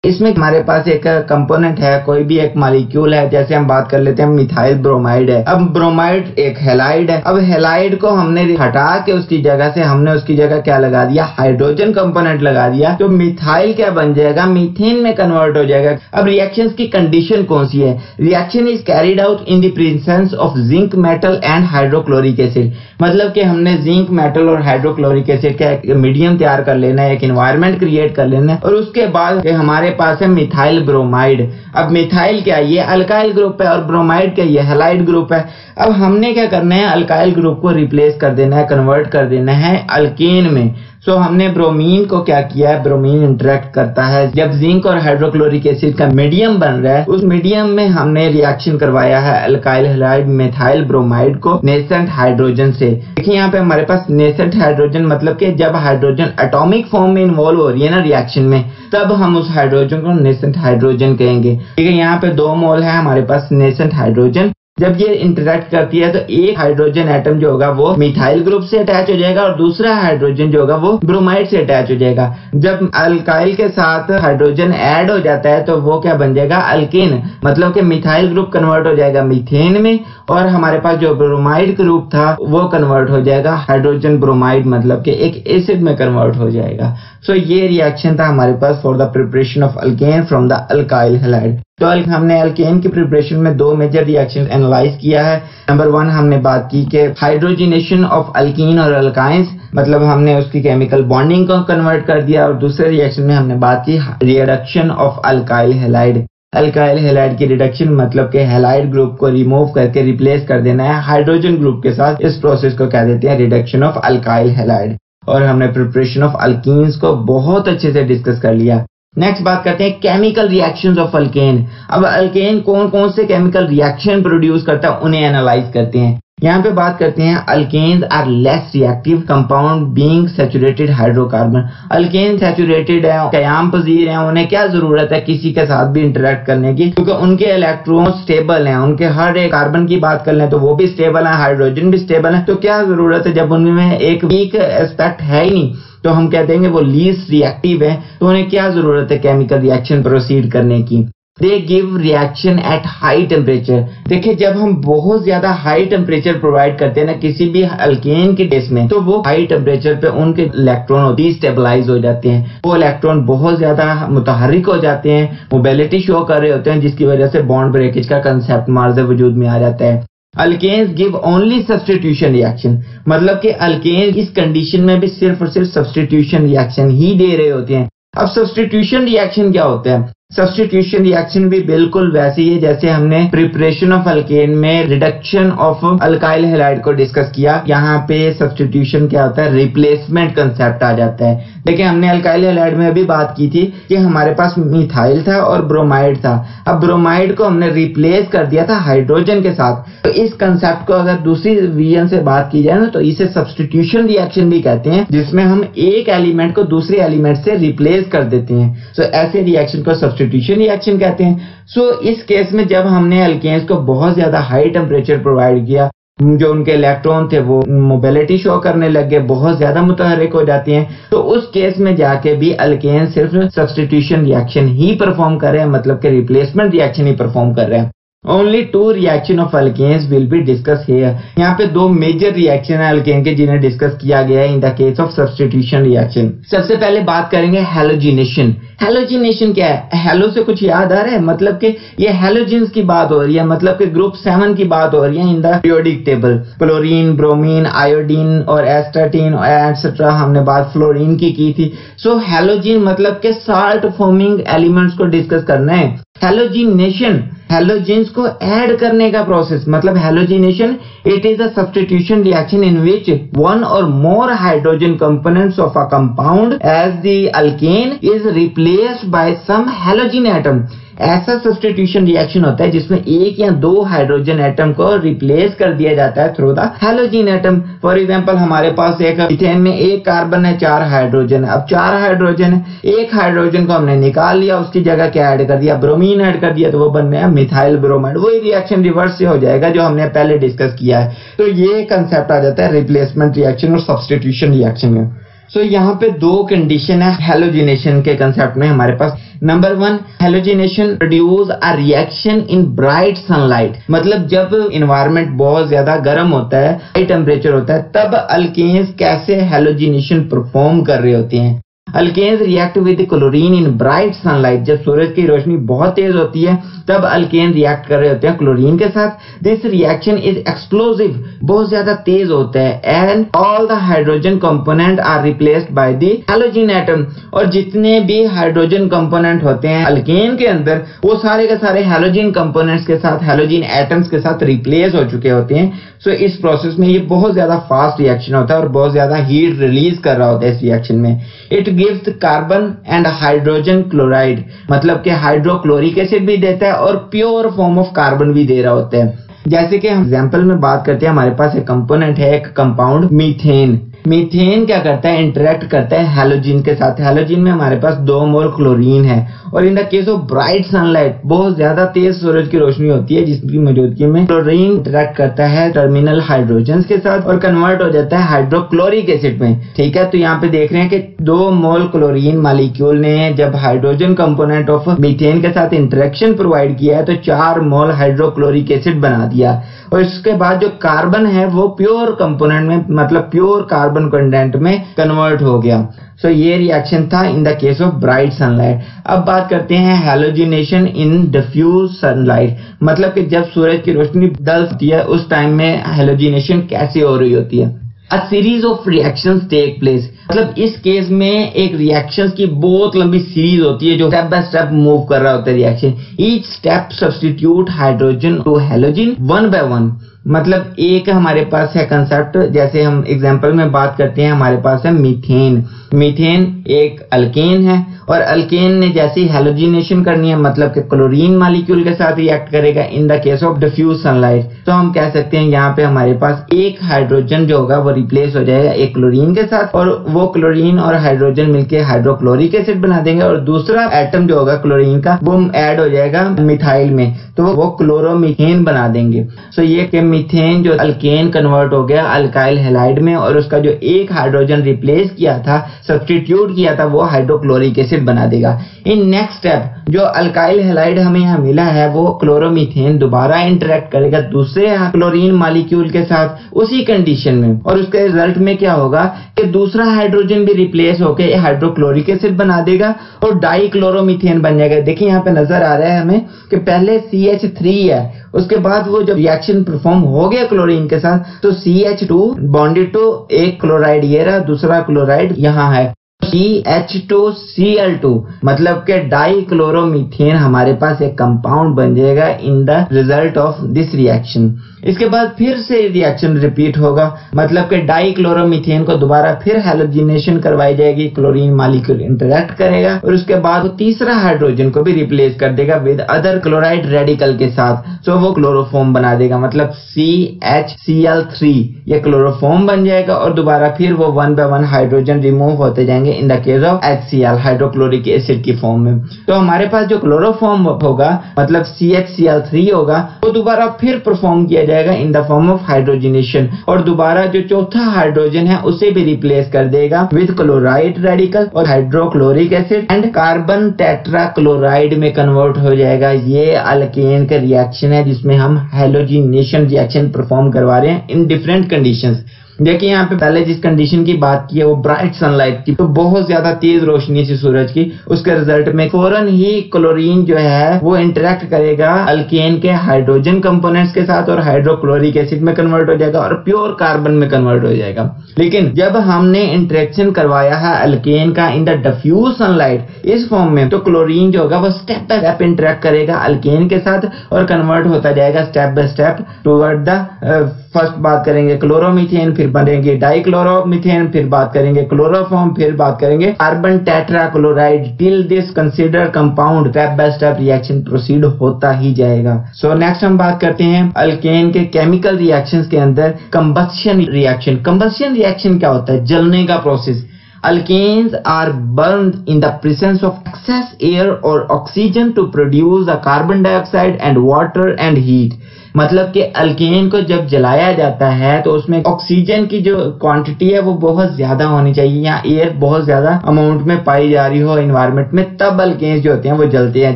[SPEAKER 2] इसमें हमारे पास एक कंपोनेंट है, कोई भी एक मॉलिक्यूल है, जैसे हम बात कर लेते हैं मिथाइल ब्रोमाइड है। अब ब्रोमाइड एक हैलाइड है। अब हैलाइड को हमने हटा के उसकी जगह से हमने उसकी जगह क्या लगा दिया, हाइड्रोजन कंपोनेंट लगा दिया, तो मिथाइल क्या बन जाएगा, मीथेन में कन्वर्ट हो जाएगा। अब रिएक्शंस की कंडीशन कौन सी है? Reaction is carried out in the presence of zinc metal and hydrochloric acid. मतलब कि हमने जिंक मेटल और हाइड्रोक्लोरिक एसिड का एक मीडियम तैयार कर लेना है, एक एनवायरनमेंट क्रिएट कर लेना है, और उसके बाद हमारे पास है मिथाइल ब्रोमाइड। अब मिथाइल क्या, ये अल्काइल ग्रुप है, और ब्रोमाइड क्या, ये हैलाइड ग्रुप है। अब हमने क्या करना है, अल्काइल ग्रुप को रिप्लेस कर देना है, कन्वर्ट कर देना है अल्केन में। सो हमने ब्रोमीन को क्या किया है, ब्रोमीन इंटरेक्ट करता है जब जिंक और हाइड्रोक्लोरिक एसिड का मीडियम बन रहा है, उस मीडियम में हमने रिएक्शन करवाया है अल्काइल हैलाइड मिथाइल ब्रोमाइड को नेसेंट हाइड्रोजन से। देखिए यहाँ पे हमारे पास नेसेंट हाइड्रोजन मतलब कि जब हाइड्रोजन एटॉमिक फॉर्म में इन्वॉल्व हो रही है ना रिएक्शन में, तब हम उस हाइड्रोजन को नेसेंट हाइड्रोजन कहेंगे। ठीक है, यहाँ पे 2 मोल है हमारे पास नेसेंट हाइड्रोजन। जब ये इंटरेक्ट करती है तो एक हाइड्रोजन एटम जो होगा वो मिथाइल ग्रुप से अटैच हो जाएगा और दूसरा हाइड्रोजन जो होगा वो ब्रोमाइड से अटैच हो जाएगा। जब अल्काइल के साथ हाइड्रोजन ऐड हो जाता है तो वो क्या बन जाएगा, अल्केन। मतलब कि मिथाइल ग्रुप कन्वर्ट हो जाएगा मीथेन में, और हमारे पास जो ब्रोमाइड ग्रुप था वो कन्वर्ट हो जाएगा हाइड्रोजन ब्रोमाइड, मतलब कि एक एसिड में कन्वर्ट हो जाएगा। सो ये रिएक्शन था हमारे पास for the preparation of alkane from the alkyl halide. तो हमने अल्केन की प्रिपरेशन में दो मेजर रिएक्शन एनालाइज किया है। नंबर 1 हमने बात की कि हाइड्रोजिनेशन ऑफ अल्कीन और अल्काइंस, मतलब हमने उसकी केमिकल बॉन्डिंग को कन्वर्ट कर दिया, और दूसरे रिएक्शन में हमने बात की reduction of alkyl halide. Alkyl halide की रिडक्शन मतलब कि हैलाइड ग्रुप को रिमूव करके रिप्लेस कर देना है हाइड्रोजन ग्रुप के साथ। इस प्रोसेस को कह देते हैं रिडक्शन ऑफ अल्काइल हैलाइड। और हमने प्रिपरेशन ऑफ अल्कीन्स को बहुत अच्छे से डिस्कस कर लिया। नेक्स्ट बात करते हैं केमिकल रिएक्शंस ऑफ अल्केन। अब अल्केन कौन कौन से केमिकल रिएक्शन प्रोड्यूस करता है उन्हें एनालाइज करते हैं। यहाँ पे बात करते हैं alkanes are less reactive compound being saturated hydrocarbon. Alkane saturated है, कयाम पजीर है, उन्हें क्या जरूरत है किसी के साथ भी इंटरेक्ट करने की, क्योंकि उनके इलेक्ट्रॉन स्टेबल हैं। उनके हर एक कार्बन की बात कर लें तो वो भी स्टेबल है, हाइड्रोजन भी स्टेबल है। तो क्या जरूरत है, जब उनमें एक वीक एस्पेक्ट है ही नहीं तो हम कहते हैं वो लीस्ट रिएक्टिव है, तो उन्हें क्या जरूरत है केमिकल रिएक्शन प्रोसीड करने की। They give reaction at high temperature. देखिए जब हम बहुत ज्यादा हाई टेम्परेचर प्रोवाइड करते हैं ना किसी भी अल्केन के केस में, तो वो हाई टेम्परेचर पे उनके इलेक्ट्रॉन डिस्टेबलाइज हो जाते हैं। वो इलेक्ट्रॉन बहुत ज्यादा मुतहरिक हो जाते हैं, मोबिलिटी शो कर रहे होते हैं, जिसकी वजह से बॉन्ड ब्रेकेज का कंसेप्ट मार्ज वजूद में आ जाता है। Alkanes give only substitution reaction, मतलब कि अल्केन इस कंडीशन में भी सिर्फ और सिर्फ सब्स्टिट्यूशन रिएक्शन ही दे रहे होते हैं। अब सब्स्टिट्यूशन रिएक्शन क्या होता है? सब्स्टिट्यूशन रिएक्शन भी बिल्कुल वैसे ही है जैसे हमने प्रिपरेशन ऑफ अल्केन में रिडक्शन ऑफ अल्काइल हैलाइड को डिस्कस किया। यहाँ पे सब्स्टिट्यूशन क्या होता है? रिप्लेसमेंट कंसेप्ट आ जाता है। देखिए हमने अल्काइल हैलाइड में भी बात की थी कि हमारे पास मिथाइल था और ब्रोमाइड था। अब ब्रोमाइड को हमने रिप्लेस कर दिया था हाइड्रोजन के साथ। तो इस कंसेप्ट को अगर दूसरी विजन से बात की जाए ना तो इसे सब्स्टिट्यूशन रिएक्शन भी कहते हैं, जिसमें हम एक एलिमेंट को दूसरे एलिमेंट से रिप्लेस कर देते हैं। सो ऐसे रिएक्शन को सब्स्टिट्यूशन रिएक्शन कहते हैं। सो इस केस में जब हमने अल्केन्स को बहुत ज्यादा हाई टेम्परेचर प्रोवाइड किया, जो उनके इलेक्ट्रॉन थे वो मोबिलिटी शो करने लग गए, बहुत ज्यादा मुतहरिक हो जाती हैं, तो उस केस में जाके भी अल्केन सिर्फ सब्स्टिट्यूशन रिएक्शन ही परफॉर्म कर रहे हैं, मतलब कि रिप्लेसमेंट रिएक्शन ही परफॉर्म कर रहे हैं। Only 2 reaction of alkanes will be discussed here. यहाँ पे 2 मेजर रिएक्शन है अल्केन के जिन्हें डिस्कस किया गया है इन the case of substitution reaction. सबसे पहले बात करेंगे हैलोजिनेशन। हैलोजिनेशन क्या है? हैलो से कुछ याद आ रहा है? मतलब कि ये हैलोजेंस की बात हो रही है, मतलब कि ग्रुप 7 की बात हो रही है in the periodic table. Chlorine, bromine, iodine और एस्टाटीन एटसेट्रा, हमने बात फ्लोरीन की थी। सो हैलोजिन मतलब के साल्ट फॉर्मिंग एलिमेंट्स को डिस्कस करना है। हैलोजिनेशन, हैलोजेंस को ऐड करने का प्रोसेस, मतलब halogenation it is a substitution reaction in which one or more hydrogen components of a compound as the alkane is replaced by some halogen atom। ऐसा substitution reaction होता है जिसमें एक या 2 हाइड्रोजन एटम को रिप्लेस कर दिया जाता है through the halogen atom. For example हमारे पास एक मीथेन में 1 कार्बन है, 4 हाइड्रोजन है। अब 4 हाइड्रोजन है, 1 हाइड्रोजन को हमने निकाल लिया, उसकी जगह क्या ऐड कर दिया? ब्रोमीन ऐड कर दिया, तो वो बन गया मिथाइल ब्रोमाइड। वही रिएक्शन रिवर्स से हो जाएगा जो हमने पहले डिस्कस किया है। तो ये कंसेप्ट आ जाता है रिप्लेसमेंट रिएक्शन और सब्स्टिट्यूशन रिएक्शन में। सो यहाँ पे 2 कंडीशन है हैलोजिनेशन के कंसेप्ट में हमारे पास। Number 1, halogenation produce a reaction in bright sunlight, मतलब जब एनवायरनमेंट बहुत ज्यादा गर्म होता है, हाई टेम्परेचर होता है, तब अल्केन्स कैसे हैलोजिनेशन परफॉर्म कर रहे होते हैं। Alkanes react with chlorine in bright sunlight, जब सूरज की रोशनी बहुत तेज होती है तब अल्केन रिएक्ट कर रहे होते हैं क्लोरीन के साथ। दिस रिएक्शन इज एक्सप्लोसिव, बहुत ज्यादा तेज होता है। And all the hydrogen component are replaced by the halogen atom, और जितने भी हाइड्रोजन कंपोनेंट होते हैं अल्केन के अंदर वो सारे के सारे हैलोजन कंपोनेंट्स के साथ, हैलोजन एटम्स के साथ रिप्लेस हो चुके होते हैं। सो इस प्रोसेस में ये बहुत ज्यादा फास्ट रिएक्शन होता है और बहुत ज्यादा हीट रिलीज कर रहा होता है इस रिएक्शन में। It gives carbon and hydrogen chloride, मतलब कि हाइड्रोक्लोरिक एसिड भी देता है और प्योर फॉर्म ऑफ कार्बन भी दे रहा होता है। जैसे कि हम एग्जांपल में बात करते हैं, हमारे पास एक कंपोनेंट है, एक कंपाउंड मीथेन। मीथेन क्या करता है? इंटरेक्ट करता है हैलोजन के साथ। हैलोजन में हमारे पास 2 मोल क्लोरीन है, और इन the case of bright sunlight, बहुत ज्यादा तेज सूरज की रोशनी होती है जिसकी मौजूदगी में क्लोरीन इंटरेक्ट करता है टर्मिनल हाइड्रोजन के साथ और कन्वर्ट हो जाता है हाइड्रोक्लोरिक एसिड में। ठीक है, तो यहाँ पे देख रहे हैं कि 2 मोल क्लोरीन मॉलिक्यूल ने जब हाइड्रोजन कंपोनेंट ऑफ मीथेन के साथ इंटरेक्शन प्रोवाइड किया है तो 4 मोल हाइड्रोक्लोरिक एसिड बना दिया, और इसके बाद जो कार्बन है वो प्योर कंपोनेंट में, मतलब प्योर कार्बन कार्बन कंटेंट में कन्वर्ट हो गया। सो ये रिएक्शन था इन the case of bright sunlight. अब बात करते हैं हैलोजिनेशन इन डिफ्यूज सनलाइट, मतलब कि जब सूरज की रोशनी डलती है उस टाइम में हैलोजिनेशन कैसे हो रही होती है। A series of reactions take place, मतलब इस केस में एक रिएक्शंस की बहुत लंबी सीरीज होती है जो स्टेप बाय स्टेप मूव कर रहा होता है reaction. Each step substitute hydrogen to halogen one by one, मतलब एक हमारे पास है कंसेप्ट, जैसे हम एग्जांपल में बात करते हैं, हमारे पास है मीथेन। मीथेन एक अल्केन है और अल्केन ने जैसी हैलोजिनेशन करनी है, मतलब कि क्लोरीन मॉलिक्यूल के साथ रिएक्ट करेगा in the case of diffuse sunlight, तो हम कह सकते हैं यहाँ पे हमारे पास एक हाइड्रोजन जो होगा वो रिप्लेस हो जाएगा एक क्लोरीन के साथ, और वो क्लोरीन और हाइड्रोजन मिलके हाइड्रोक्लोरिक एसिड बना देंगे, और दूसरा एटम जो होगा क्लोरीन का वो ऐड हो जाएगा मिथाइल में, तो वो क्लोरोमीथेन बना देंगे। सो ये कि मीथेन जो अल्केन कन्वर्ट हो गया अल्काइल हैलाइड में, और उसका जो एक हाइड्रोजन रिप्लेस किया था, सब्स्टिट्यूट किया था, वो हाइड्रोक्लोरिक एसिड बना देगा। इन नेक्स्ट स्टेप जो अल्काइल हैलाइड हमें यहाँ मिला है वो क्लोरोमीथेन दोबारा इंटरेक्ट करेगा दूसरे क्लोरीन मॉलिक्यूल के साथ उसी कंडीशन में, और उसके रिजल्ट में क्या होगा कि दूसरा हाइड्रोजन भी रिप्लेस होकर हाइड्रोक्लोरिक एसिड बना देगा और डाई क्लोरोमीथेन बन जाएगा। देखिए यहाँ पे नजर आ रहा है हमें कि पहले CH3 है, उसके बाद वो जब रिएक्शन परफॉर्म हो गया क्लोरीन के साथ तो CH2 बॉन्डेड टू एक क्लोराइड ये रहा, दूसरा क्लोराइड यहाँ है CH2Cl2, मतलब के डाई क्लोरोमीथेन हमारे पास एक कंपाउंड बन जाएगा in the result of this reaction. इसके बाद फिर से रिएक्शन रिपीट होगा, मतलब कि डाई क्लोरोमीथेन को दोबारा फिर हैलोजिनेशन करवाई जाएगी, क्लोरीन मॉलिक्यूल इंटरेक्ट करेगा और उसके बाद वो तीसरा हाइड्रोजन को भी रिप्लेस कर देगा विद अदर क्लोराइड रेडिकल के साथ, तो वो क्लोरोफॉर्म बना देगा, मतलब CHCl3 ये क्लोरोफॉर्म बन जाएगा, और दोबारा फिर वो 1 by 1 हाइड्रोजन रिमूव होते जाएंगे इन the case of HCl hydrochloric acid की फॉर्म में। तो हमारे पास जो क्लोरोफॉर्म होगा मतलब CHCl3 होगा वो दोबारा फिर परफॉर्म किया जाएगा in the form of hydrogenation, और दोबारा जो चौथा हाइड्रोजन है उसे भी रिप्लेस कर देगा विद क्लोराइड रेडिकल और hydrochloric acid and carbon tetra chloride में कन्वर्ट हो जाएगा। ये अल्केन का रिएक्शन है जिसमें हम हैलोजिनेशन रिएक्शन परफॉर्म करवा रहे हैं इन डिफरेंट कंडीशंस। देखिए यहाँ पे पहले जिस कंडीशन की बात की है वो ब्राइट सनलाइट की, तो बहुत ज्यादा तेज रोशनी थी सूरज की, उसके रिजल्ट में फौरन ही क्लोरीन जो है वो इंटरेक्ट करेगा अल्केन के हाइड्रोजन कंपोनेंट्स के साथ और हाइड्रोक्लोरिक एसिड में कन्वर्ट हो जाएगा और प्योर कार्बन में कन्वर्ट हो जाएगा। लेकिन जब हमने इंटरेक्शन करवाया है अल्केन का इन द डिफ्यूज सनलाइट इस फॉर्म में, तो क्लोरीन जो होगा वो स्टेप बाय स्टेप इंटरेक्ट करेगा अल्केन के साथ और कन्वर्ट होता जाएगा step by step toward the first बात करेंगे क्लोरोमीथेन, फिर बनेंगे डाइक्लोरोमीथेन, फिर बात करेंगे क्लोरोफॉर्म, फिर बात करेंगे carbon tetrachloride. Till this consider compound step by step reaction proceed होता ही जाएगा। सो नेक्स्ट हम बात करते हैं अल्केन के केमिकल रिएक्शंस के अंदर कंबस्शन रिएक्शन। कंबस्शन रिएक्शन क्या होता है? जलने का process. Alkanes are burned in the presence of excess air or oxygen to produce a carbon dioxide and water and heat। मतलब कि अल्केन को जब जलाया जाता है तो उसमें ऑक्सीजन की जो क्वांटिटी है वो बहुत ज्यादा होनी चाहिए या एयर बहुत ज्यादा अमाउंट में पाई जा रही हो एनवायरनमेंट में, तब अल्केन्स जो होते हैं वो जलते हैं,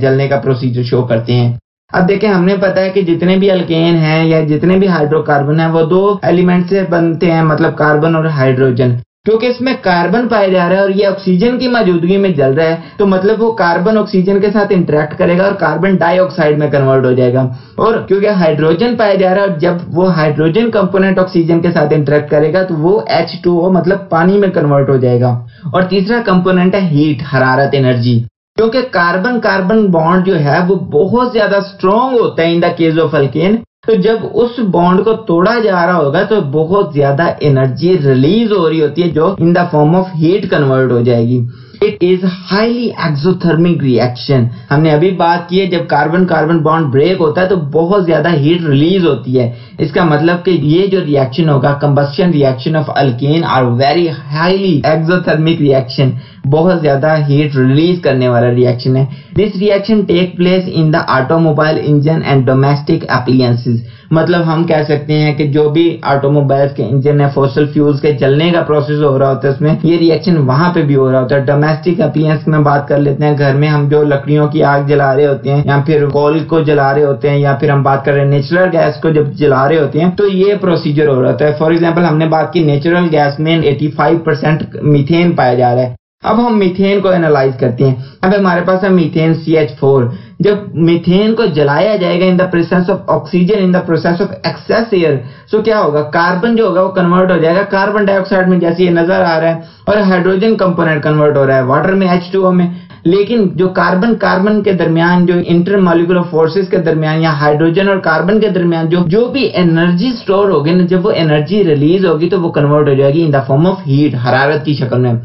[SPEAKER 2] जलने का प्रोसीजर शो करते हैं। अब देखें, हमने पता है कि जितने भी अल्केन हैं या जितने भी हाइड्रोकार्बन हैं वो दो एलिमेंट से बनते हैं, मतलब कार्बन और हाइड्रोजन। क्योंकि इसमें कार्बन पाया जा रहा है और ये ऑक्सीजन की मौजूदगी में जल रहा है, तो मतलब वो कार्बन ऑक्सीजन के साथ इंटरेक्ट करेगा और कार्बन डाइऑक्साइड में कन्वर्ट हो जाएगा। और क्योंकि हाइड्रोजन पाया जा रहा है और जब वो हाइड्रोजन कंपोनेंट ऑक्सीजन के साथ इंटरेक्ट करेगा तो वो H2O मतलब पानी में कन्वर्ट हो जाएगा। और तीसरा कंपोनेंट है हीट, हरारत, एनर्जी। क्योंकि कार्बन कार्बन बॉन्ड जो है वो बहुत ज्यादा स्ट्रॉन्ग होता है इन द केस ऑफ अल्केन, तो जब उस बॉन्ड को तोड़ा जा रहा होगा तो बहुत ज्यादा एनर्जी रिलीज हो रही होती है जो इन the form of heat convert हो जाएगी। It is highly exothermic reaction. हमने अभी बात की है जब कार्बन कार्बन बॉन्ड ब्रेक होता है तो बहुत ज्यादा हीट रिलीज होती है। इसका मतलब कि ये जो रिएक्शन होगा combustion reaction of alkane are very highly exothermic reaction, बहुत ज्यादा हीट रिलीज करने वाला रिएक्शन है। This reaction take place in the automobile engine and domestic appliances. मतलब हम कह सकते हैं कि जो भी ऑटोमोबाइल्स के इंजन है, फॉसिल फ्यूल्स के जलने का प्रोसेस हो रहा होता है उसमें ये रिएक्शन वहां पे भी हो रहा होता है। डोमेस्टिक एप्लायंस में बात कर लेते हैं, घर में हम जो लकड़ियों की आग जला रहे होते हैं या फिर कोल को जला रहे होते हैं, या फिर हम बात कर रहे हैं नेचुरल गैस को जब जला जला रहे होते हैं तो ये प्रोसीजर हो रहा है। फॉर एग्जांपल हमने बात की नेचुरल गैस में 85% मीथेन पाया जा रहा है। अब हम मीथेन को एनालाइज करते हैं। अब हमारे पास है मीथेन CH4। जब मीथेन को जलाया जाएगा in the presence of oxygen in the process of excess air, so क्या होगा, कार्बन जो होगा वो कन्वर्ट हो जाएगा कार्बन डाइऑक्साइड में, जैसे ये नजर आ रहा है, और हाइड्रोजन कंपोनेंट कन्वर्ट हो रहा है वाटर में H2O में। लेकिन जो कार्बन के दरमियान जो इंटरमॉलिक्यूलर फोर्सेस के दरमियान या हाइड्रोजन और कार्बन के दरमियान जो भी एनर्जी स्टोर होगी ना, जब वो एनर्जी रिलीज होगी तो वो कन्वर्ट हो जाएगी in the form of heat, हरारत की शक्ल में।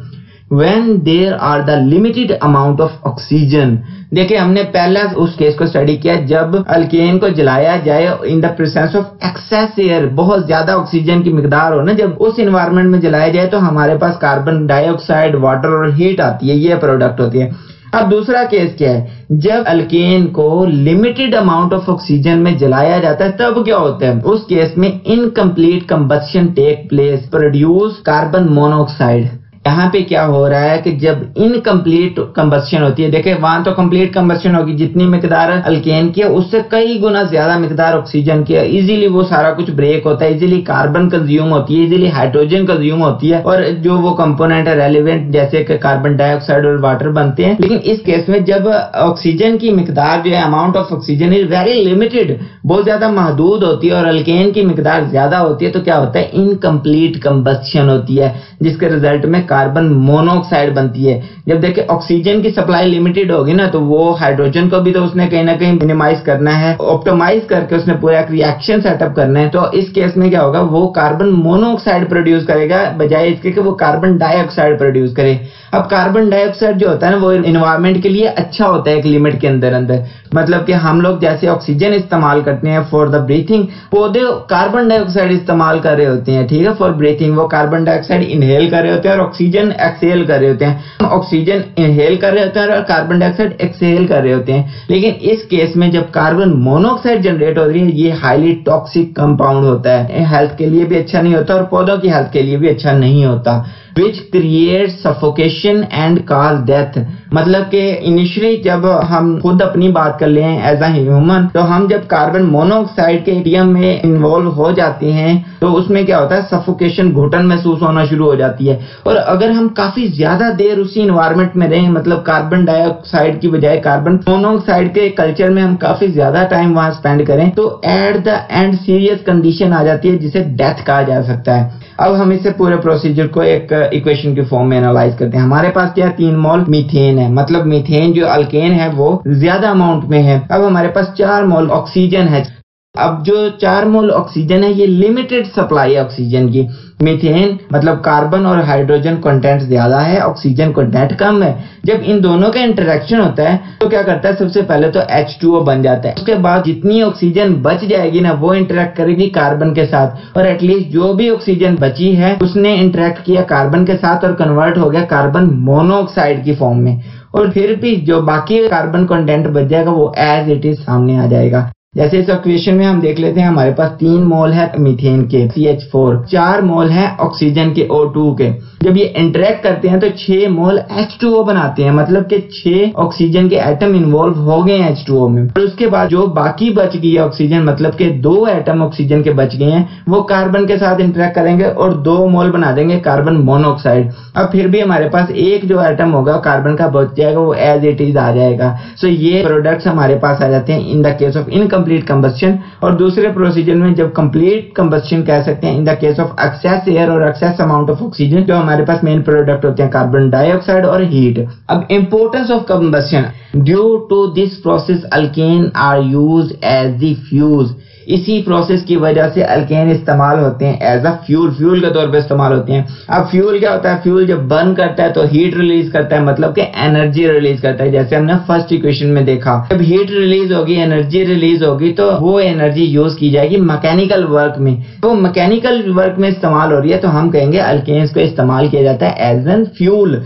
[SPEAKER 2] When there are the limited amount of oxygen, देखिए हमने पहला उस केस को स्टडी किया जब अल्केन को जलाया जाए in the presence of excess air, बहुत ज्यादा ऑक्सीजन की मिकदार हो ना, जब उस एनवायरनमेंट में जलाया जाए तो हमारे पास कार्बन डाइऑक्साइड, वाटर और हीट आती है, ये प्रोडक्ट होती है। अब दूसरा केस क्या है, जब अल्केन को लिमिटेड अमाउंट ऑफ ऑक्सीजन में जलाया जाता है तब क्या होता है, उस केस में incomplete combustion take place, produce carbon monoxide. यहाँ पे क्या हो रहा है कि जब इनकम्प्लीट कंबस्शन होती है, देखिए वहां तो कंप्लीट कंबस्शन होगी, जितनी मिकदार अल्केन की है उससे कई गुना ज्यादा मिकदार ऑक्सीजन की है, इजीली वो सारा कुछ ब्रेक होता है, इजीली कार्बन कंज्यूम होती है, इजीली हाइड्रोजन कंज्यूम होती है, और जो वो कंपोनेंट है रेलिवेंट जैसे कि कार्बन डाइऑक्साइड और वाटर बनते हैं। लेकिन इस केस में जब ऑक्सीजन की मिकदार जो है, amount of oxygen is very limited, बहुत ज्यादा महदूद होती है, और अल्केन की मिकदार ज्यादा होती है, तो क्या होता है, इनकम्प्लीट कंबस्शन होती है, जिसके रिजल्ट में कार्बन मोनोऑक्साइड बनती है। जब देखिए ऑक्सीजन की सप्लाई लिमिटेड होगी ना, तो वो हाइड्रोजन को भी तो उसने कहीं ना कहीं मिनिमाइज करना है, ऑप्टिमाइज करके उसने पूरा एक रिएक्शन सेटअप करना है। तो इस केस में क्या होगा, वो कार्बन मोनोऑक्साइड प्रोड्यूस करेगा बजाय इसके कि वो कार्बन डाइऑक्साइड प्रोड्यूस करे। अब कार्बन डाइऑक्साइड जो होता है ना, वो एनवायरमेंट के लिए अच्छा होता है एक लिमिट के अंदर अंदर, मतलब कि हम लोग जैसे ऑक्सीजन इस्तेमाल करते हैं फॉर द ब्रीथिंग, पौधे कार्बन डाइऑक्साइड इस्तेमाल कर रहे होते हैं, ठीक है, फॉर ब्रीथिंग। वो कार्बन डाइऑक्साइड इनहेल कर रहे होते हैं और ऑक्सीजन एक्सहेल कर रहे होते हैं। ऑक्सीजन इनहेल कर रहे होते हैं और कार्बन डाइऑक्साइड एक्सहेल कर रहे होते हैं। लेकिन इस केस में जब कार्बन मोनोऑक्साइड जनरेट हो रही है, ये हाईली टॉक्सिक कंपाउंड होता है, हेल्थ के लिए भी अच्छा नहीं होता और पौधों की हेल्थ के लिए भी अच्छा नहीं होता, which creates suffocation and cause death। मतलब कि इनिशियली जब हम खुद अपनी बात कर लें एज अ ह्यूमन, तो हम जब कार्बन मोनोऑक्साइड के मीडियम में इन्वॉल्व हो जाते हैं तो उसमें क्या होता है, सफोकेशन, घुटन महसूस होना शुरू हो जाती है। और अगर हम काफी ज्यादा देर उसी इन्वायरमेंट में रहें, मतलब कार्बन डाइऑक्साइड की बजाय कार्बन मोनोऑक्साइड के कल्चर में हम काफी ज्यादा टाइम वहां स्पेंड करें, तो at the end serious condition आ जाती है जिसे डेथ कहा जा सकता है। अब हम इसे पूरे प्रोसीजर को एक इक्वेशन के फॉर्म में एनालाइज करते हैं। हमारे पास क्या 3 मोल मीथेन है, मतलब मीथेन जो अल्केन है वो ज्यादा अमाउंट में है। अब हमारे पास 4 मोल ऑक्सीजन है। अब जो 4 मोल ऑक्सीजन है, ये लिमिटेड सप्लाई है ऑक्सीजन की। मीथेन मतलब कार्बन और हाइड्रोजन कंटेंट ज्यादा है, ऑक्सीजन कंटेंट कम है। जब इन दोनों का इंटरेक्शन होता है तो क्या करता है, सबसे पहले तो H2O बन जाता है। उसके बाद जितनी ऑक्सीजन बच जाएगी ना, वो इंटरेक्ट करेगी कार्बन के साथ, और एटलीस्ट जो भी ऑक्सीजन बची है उसने इंटरेक्ट किया कार्बन के साथ और कन्वर्ट हो गया कार्बन मोनोऑक्साइड की फॉर्म में। और फिर भी जो बाकी कार्बन कंटेंट बच जाएगा वो एज इट इज सामने आ जाएगा। जैसे इस इक्वेशन में हम देख लेते हैं, हमारे पास 3 मोल है मीथेन के CH4, 4 मोल है ऑक्सीजन के O2 के। जब ये इंटरेक्ट करते हैं तो 6 मोल H2O बनाते हैं, मतलब कि 6 ऑक्सीजन के एटम इन्वॉल्व हो गए हैं H2O में। और उसके बाद जो बाकी बच गई है ऑक्सीजन, मतलब कि 2 एटम ऑक्सीजन के बच गए हैं, वो कार्बन के साथ इंटरेक्ट करेंगे और 2 मोल बना देंगे कार्बन मोनोऑक्साइड। अब फिर भी हमारे पास एक जो एटम होगा कार्बन का बच जाएगा, वो एज इट इज आ जाएगा। सो ये प्रोडक्ट्स हमारे पास आ जाते हैं in the case of incomplete combustion. और दूसरे प्रोसीजर में जब कंप्लीट कंबस्शन कह सकते हैं in the case of excess air और एक्सेस अमाउंट ऑफ ऑक्सीजन, जो हमारे पास मेन प्रोडक्ट होते हैं कार्बन डाइऑक्साइड और हीट। अब importance of combustion, due to this process alkane are used as the fuels. इसी प्रोसेस की वजह से अल्केन इस्तेमाल होते हैं एज अ फ्यूल के तौर पे इस्तेमाल होते हैं। अब फ्यूल क्या होता है, फ्यूल जब बर्न करता है तो हीट रिलीज करता है, मतलब कि एनर्जी रिलीज करता है, जैसे हमने फर्स्ट इक्वेशन में देखा। जब हीट रिलीज होगी, एनर्जी रिलीज होगी, तो वो एनर्जी यूज की जाएगी मैकेनिकल वर्क में। तो मैकेनिकल वर्क में इस्तेमाल हो रही है तो हम कहेंगे अल्केन्स को इस्तेमाल किया जाता है एज एन फ्यूल।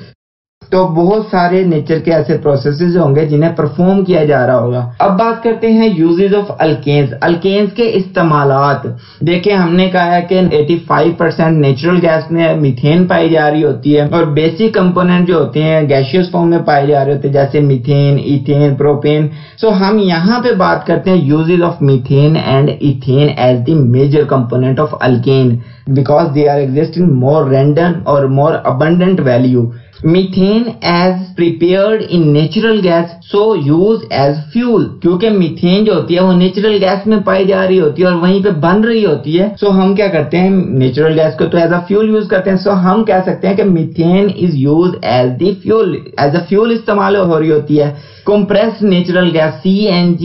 [SPEAKER 2] तो बहुत सारे नेचर के ऐसे प्रोसेसेस होंगे जिन्हें परफॉर्म किया जा रहा होगा। अब बात करते हैं यूजेस ऑफ अल्केन्स। अल्केन्स के इस्तेमालात। देखिए हमने कहा है कि 85% नेचुरल गैस में मीथेन पाई जा रही होती है और बेसिक कंपोनेंट जो होते हैं गैसियस फॉर्म में पाए जा रहे होते हैं, जैसे मीथेन, इथेन, प्रोपेन। सो हम यहाँ पे बात करते हैं uses of methane and ethane as the major component of alkane because they are exist in more random और more abundant value. Methane as prepared in natural gas so use as fuel, क्योंकि methane जो होती है वो natural gas में पाई जा रही होती है और वहीं पे बन रही होती है। सो हम क्या करते हैं, नेचुरल गैस को तो एज अ फ्यूल यूज करते हैं। सो हम कह सकते हैं कि methane is use as the fuel, as a fuel इस्तेमाल हो रही होती है। Compressed natural gas CNG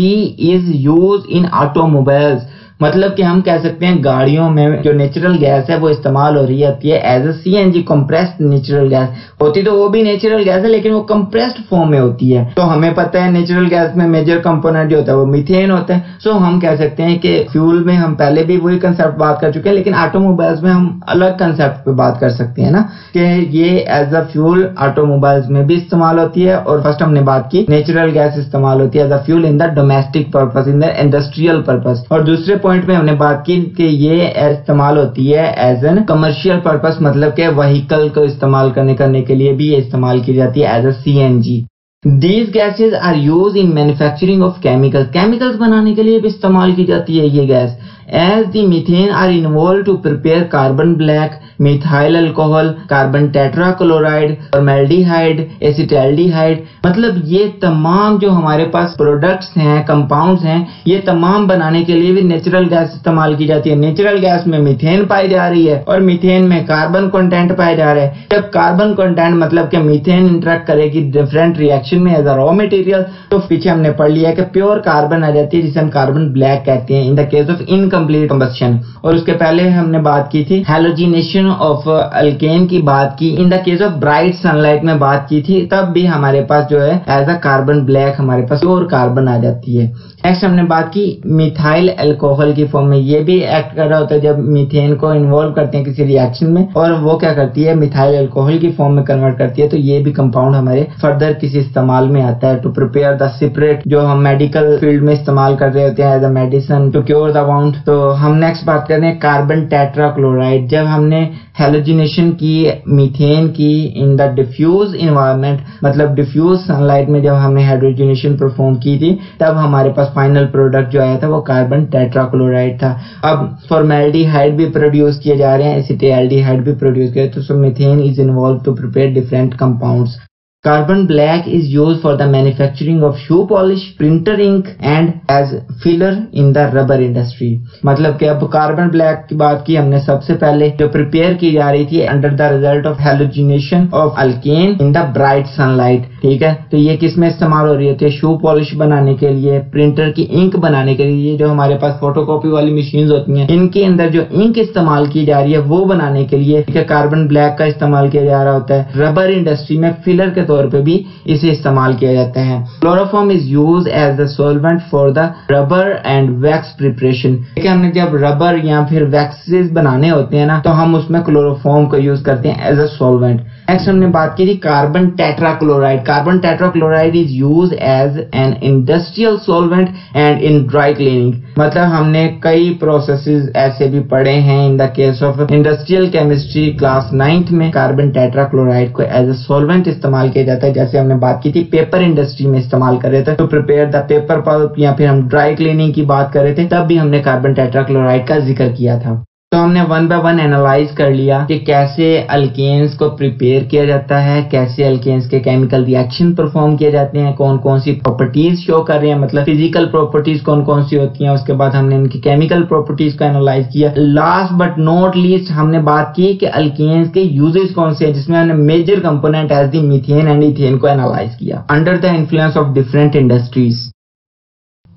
[SPEAKER 2] is use in automobiles, मतलब कि हम कह सकते हैं गाड़ियों में जो नेचुरल गैस है वो इस्तेमाल हो रही होती है as a CNG, compressed natural gas. होती तो वो भी नेचुरल गैस है लेकिन वो कंप्रेस्ड फॉर्म में होती है। तो हमें पता है नेचुरल गैस में मेजर कंपोनेंट जो होता है वो मीथेन होता है। सो हम कह सकते हैं कि फ्यूल में हम पहले भी वही कंसेप्ट बात कर चुके हैं, लेकिन ऑटोमोबाइल्स में हम अलग कंसेप्ट पे बात कर सकते हैं ना, कि ये एज अ फ्यूल ऑटोमोबाइल्स में भी इस्तेमाल होती है। और फर्स्ट हमने बात की नेचुरल गैस इस्तेमाल होती है as a fuel in the domestic purpose, in the industrial purpose. और दूसरे पॉइंट में हमने बात की कि ये इस्तेमाल होती है एज एन कमर्शियल पर्पस, मतलब कि व्हीकल को इस्तेमाल करने के लिए भी ये इस्तेमाल की जाती है as a CNG। These gases are used in manufacturing of chemicals. Chemicals बनाने के लिए भी इस्तेमाल की जाती है ये gas. As the methane are involved to prepare carbon black, methyl alcohol, carbon tetrachloride, formaldehyde, acetaldehyde, मतलब ये तमाम जो हमारे पास प्रोडक्ट्स हैं, कंपाउंड्स हैं, ये तमाम बनाने के लिए भी नेचुरल गैस इस्तेमाल की जाती है। नेचुरल गैस में मीथेन पाई जा रही है और मीथेन में कार्बन कंटेंट पाया जा रहा है। जब कार्बन कंटेंट मतलब कि मीथेन इंटरेक्ट करेगी डिफरेंट रिएक्शन में एज अ रॉ मटेरियल, तो पीछे हमने पढ़ लिया कि प्योर कार्बन आ जाती है जिसे हम कार्बन ब्लैक कहते हैं in the case of incomplete combustion. और उसके पहले हमने बात की थी हैलोजिनेशन ऑफ अल्केन की बात की, इन the case of bright sunlight में बात की थी, तब भी हमारे पास जो है एज अ कार्बन ब्लैक हमारे पास प्योर कार्बन आ जाती है। नेक्स्ट हमने बात की मिथाइल अल्कोहल की फॉर्म में, ये भी एक्ट कर रहा होता है जब मीथेन को इन्वॉल्व करते हैं किसी रिएक्शन में और वो क्या करती है मिथाइल अल्कोहल की फॉर्म में कन्वर्ट करती है। तो ये भी कंपाउंड हमारे फर्दर किसी इस्तेमाल में आता है टू प्रिपेयर द सेपरेट, जो हम मेडिकल फील्ड में इस्तेमाल कर रहे होते हैं as a medicine to cure the wound. तो हम नेक्स्ट बात करते हैं कार्बन टेट्राक्लोराइड। जब हमने हैलोजिनेशन की मीथेन की इन द डिफ्यूज इन्वायरमेंट, मतलब डिफ्यूज सनलाइट में जब हमने हाइड्रोजनेशन परफॉर्म की थी, तब हमारे पास फाइनल प्रोडक्ट जो आया था वो कार्बन टेट्राक्लोराइड था। अब फॉर्मेल्डिहाइड भी प्रोड्यूस किए जा रहे हैं, एसिटाल्डिहाइड भी प्रोड्यूस किए, तो so methane is involve to prepare different compounds. Carbon black is used for the manufacturing of shoe polish, printer ink and as filler in the rubber industry। मतलब कि अब कार्बन ब्लैक की बात की हमने सबसे पहले, जो प्रिपेयर की जा रही थी under the result of halogenation of alkane in the bright sunlight. ठीक है, तो ये किस में इस्तेमाल हो रही होती है, शू पॉलिश बनाने के लिए, प्रिंटर की इंक बनाने के लिए, जो हमारे पास फोटोकॉपी वाली मशीन होती हैं इनके अंदर जो इंक इस्तेमाल की जा रही है वो बनाने के लिए कार्बन ब्लैक का इस्तेमाल किया जा रहा होता है। रबर इंडस्ट्री में फिलर के तौर पे भी इसे इस्तेमाल किया जाता है। Chloroform is used as the solvent for the rubber and wax preparation. देखिए हमने जब रबर या फिर वैक्सेस बनाने होते हैं ना, तो हम उसमें क्लोरोफॉर्म को यूज करते हैं एज अ सॉल्वेंट। नेक्स्ट हमने बात की थी carbon tetrachloride. Carbon tetrachloride is used as an industrial solvent and in dry cleaning. मतलब हमने कई प्रोसेसेस ऐसे भी पढ़े हैं in the case of industrial chemistry class 9th में कार्बन टेट्राक्लोराइड को एज अ सॉल्वेंट इस्तेमाल किया जाता है। जैसे हमने बात की थी पेपर इंडस्ट्री में इस्तेमाल कर रहे थे to prepare the paper pulp, या फिर हम ड्राई क्लीनिंग की बात कर रहे थे तब भी हमने कार्बन टेट्राक्लोराइड का जिक्र किया था। तो हमने वन बाय वन एनालाइज कर लिया कि कैसे अल्केन्स को प्रिपेयर किया जाता है, कैसे अल्केन्स के केमिकल रिएक्शन परफॉर्म किए जाते हैं, कौन कौन सी प्रॉपर्टीज शो कर रहे हैं, मतलब फिजिकल प्रॉपर्टीज कौन कौन सी होती हैं। उसके बाद हमने इनकी केमिकल प्रॉपर्टीज को एनालाइज किया। लास्ट बट नॉट लीस्ट हमने बात की कि अल्केन्स के यूजेस कौन से हैं, जिसमें हमने major component as the methane and ethane को एनालाइज किया under the influence of different industries.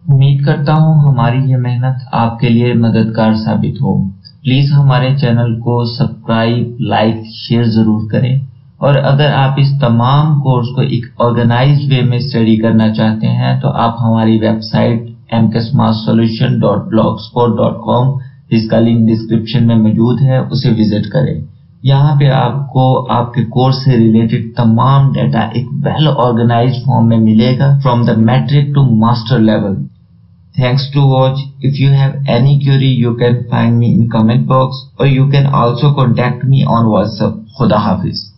[SPEAKER 1] उम्मीद करता हूँ हमारी ये मेहनत आपके लिए मददगार साबित हो। प्लीज हमारे चैनल को सब्सक्राइब, लाइक, शेयर जरूर करें। और अगर आप इस तमाम कोर्स को एक ऑर्गेनाइज्ड वे में स्टडी करना चाहते हैं तो आप हमारी वेबसाइट mksmathsolution.blogspot.com, जिसका लिंक डिस्क्रिप्शन में मौजूद है, उसे विजिट करें।
[SPEAKER 2] यहाँ पे आपको आपके कोर्स से रिलेटेड तमाम डाटा एक वेल ऑर्गेनाइज्ड फॉर्म में मिलेगा from the matric to master level. Thanks to watch. If you have any query, you can find me in comment box or you can also contact me on WhatsApp. Khuda Hafiz.